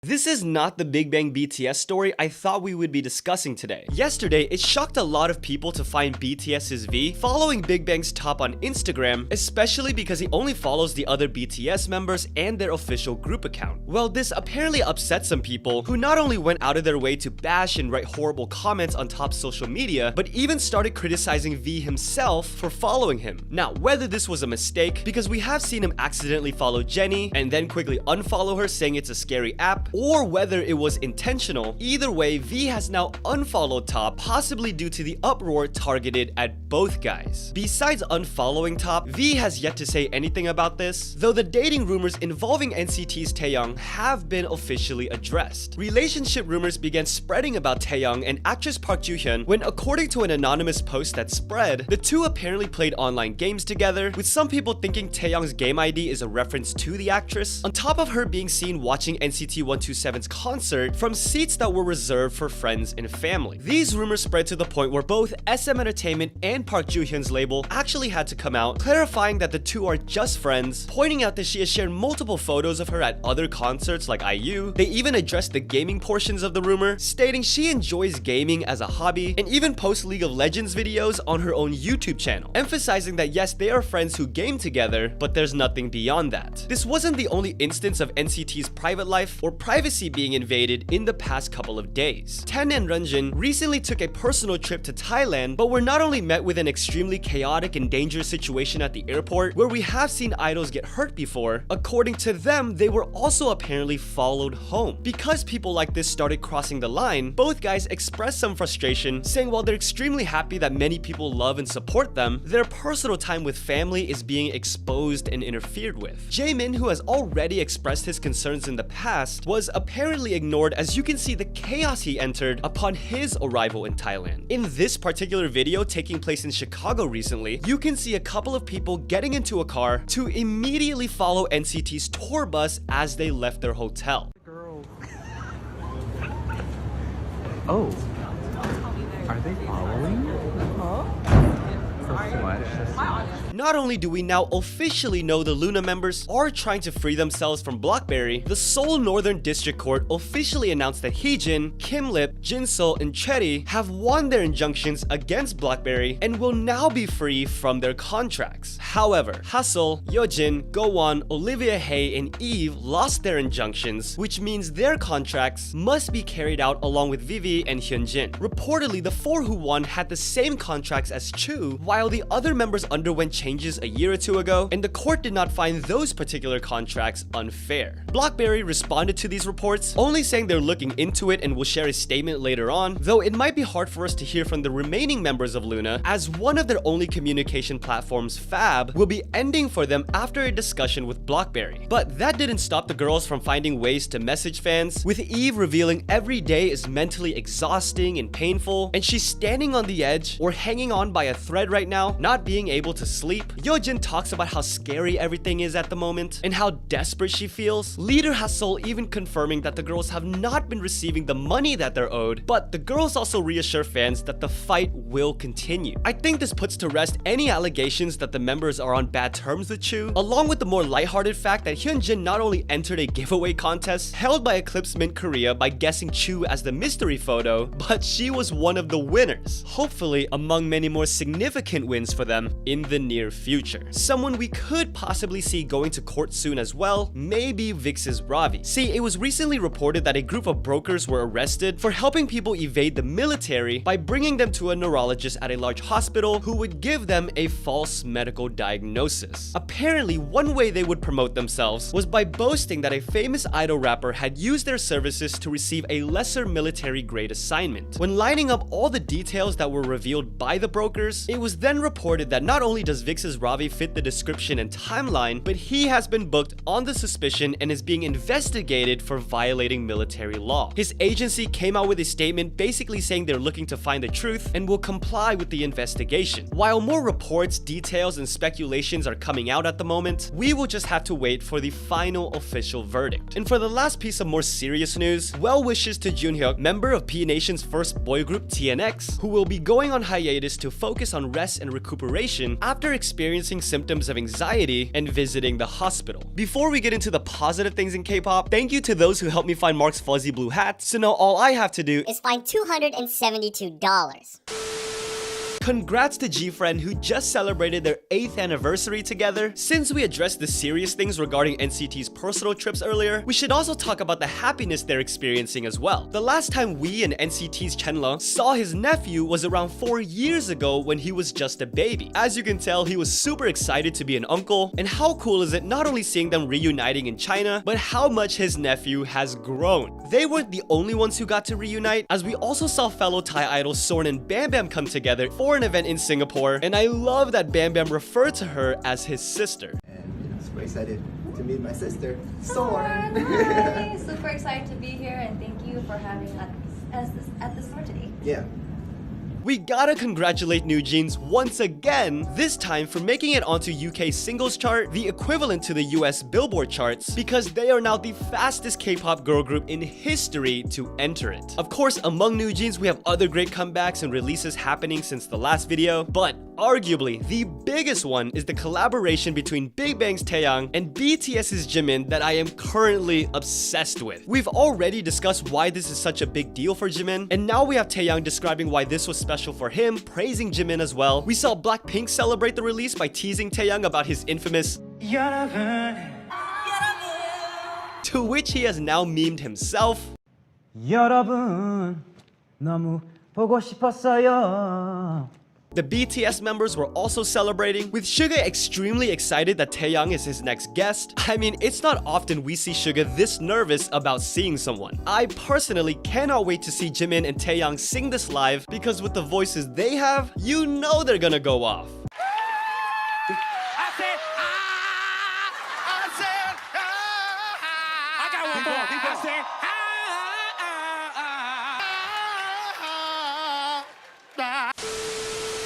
This is not the Big Bang BTS story I thought we would be discussing today. Yesterday, it shocked a lot of people to find BTS's V following Big Bang's top on Instagram, especially because he only follows the other BTS members and their official group account. Well, this apparently upset some people who not only went out of their way to bash and write horrible comments on top social media, but even started criticizing V himself for following him. Now, whether this was a mistake, because we have seen him accidentally follow Jennie and then quickly unfollow her saying it's a scary app, or whether it was intentional, either way, V has now unfollowed Top, possibly due to the uproar targeted at both guys. Besides unfollowing Top, V has yet to say anything about this, though the dating rumors involving NCT's Taeyong have been officially addressed. Relationship rumors began spreading about Taeyong and actress Park Joo-hyun when, according to an anonymous post that spread, the two apparently played online games together, with some people thinking Taeyong's game ID is a reference to the actress, on top of her being seen watching NCT 127's concert from seats that were reserved for friends and family. These rumors spread to the point where both SM Entertainment and Park Joo-hyun's label actually had to come out, clarifying that the two are just friends, pointing out that she has shared multiple photos of her at other concerts like IU. They even addressed the gaming portions of the rumor, stating she enjoys gaming as a hobby, and even posts League of Legends videos on her own YouTube channel, emphasizing that yes, they are friends who game together, but there's nothing beyond that. This wasn't the only instance of NCT's private life or privacy being invaded in the past couple of days. Ten and Renjin recently took a personal trip to Thailand, but were not only met with an extremely chaotic and dangerous situation at the airport, where we have seen idols get hurt before. According to them, they were also apparently followed home. Because people like this started crossing the line, both guys expressed some frustration, saying while they're extremely happy that many people love and support them, their personal time with family is being exposed and interfered with. Jimin, who has already expressed his concerns in the past, was apparently ignored, as you can see the chaos he entered upon his arrival in Thailand. In this particular video taking place in Chicago recently, you can see a couple of people getting into a car to immediately follow NCT's tour bus as they left their hotel. Girl. Oh. Are they following? So much. Not only do we now officially know the LOONA members are trying to free themselves from BlackBerry, the Seoul Northern District Court officially announced that Heejin, Kimlip, Jinseo, and Cherry have won their injunctions against BlackBerry and will now be free from their contracts. However, Hassel, Yeojin, Gowon, Olivia Hae, and Eve lost their injunctions, which means their contracts must be carried out along with Vivi and Hyunjin. Reportedly, the four who won had the same contracts as Chu, while the other members underwent changes a year or two ago, and the court did not find those particular contracts unfair. BlackBerry responded to these reports, only saying they're looking into it and will share a statement later on, though it might be hard for us to hear from the remaining members of LOONA, as one of their only communication platforms, Fab, will be ending for them after a discussion with BlackBerry. But that didn't stop the girls from finding ways to message fans, with Eve revealing every day is mentally exhausting and painful, and she's standing on the edge or hanging on by a thread right now, not being able to sleep. Yeojin talks about how scary everything is at the moment and how desperate she feels. Leader Hassel even confirming that the girls have not been receiving the money that they're owed, but the girls also reassure fans that the fight will continue. I think this puts to rest any allegations that the members are on bad terms with Chu, along with the more lighthearted fact that Hyunjin not only entered a giveaway contest held by Eclipse Mint Korea by guessing Chu as the mystery photo, but she was one of the winners, hopefully among many more significant wins for them in the near future. Someone we could possibly see going to court soon as well may be VIX's Ravi. See, it was recently reported that a group of brokers were arrested for helping people evade the military by bringing them to a neurologist at a large hospital who would give them a false medical diagnosis. Apparently, one way they would promote themselves was by boasting that a famous idol rapper had used their services to receive a lesser military grade assignment. When lining up all the details that were revealed by the brokers, it was then reported that not only does VIX's Ravi fit the description and timeline, but he has been booked on the suspicion and is being investigated for violating military law. His agency came out with a statement basically saying they're looking to find the truth and will comply with the investigation. While more reports, details, and speculations are coming out at the moment, we will just have to wait for the final official verdict. And for the last piece of more serious news, well wishes to Junhyuk, member of P Nation's first boy group TNX, who will be going on hiatus to focus on rest and recuperation after experiencing symptoms of anxiety and visiting the hospital. Before we get into the positive things in K-pop, thank you to those who helped me find Mark's fuzzy blue hat, so now all I have to do is find $272. Congrats to G-Friend who just celebrated their 8th anniversary together. Since we addressed the serious things regarding NCT's personal trips earlier, we should also talk about the happiness they're experiencing as well. The last time we and NCT's Chenle saw his nephew was around 4 years ago when he was just a baby. As you can tell, he was super excited to be an uncle, and how cool is it not only seeing them reuniting in China, but how much his nephew has grown. They weren't the only ones who got to reunite, as we also saw fellow Thai idols Sorn and Bam Bam come together for an event in Singapore, and I love that Bam Bam referred to her as his sister. And I'm super excited to meet my sister, Sorn. Sorn. Hi. Super excited to be here, and thank you for having us at the store today. Yeah. We gotta congratulate New Jeans once again, this time for making it onto UK singles chart, the equivalent to the US Billboard charts, because they are now the fastest K-pop girl group in history to enter it. Of course, among New Jeans, we have other great comebacks and releases happening since the last video, but arguably the biggest one is the collaboration between Big Bang's Taeyong and BTS's Jimin that I am currently obsessed with. We've already discussed why this is such a big deal for Jimin, and now we have Taeyong describing why this was special for him, praising Jimin as well. We saw Blackpink celebrate the release by teasing Taeyong about his infamous to which he has now memed himself. 여러분 너무 보고 싶었어요. The BTS members were also celebrating, with Suga extremely excited that Taeyong is his next guest. I mean, it's not often we see Suga this nervous about seeing someone. I personally cannot wait to see Jimin and Taeyong sing this live, because with the voices they have, you know they're gonna go off.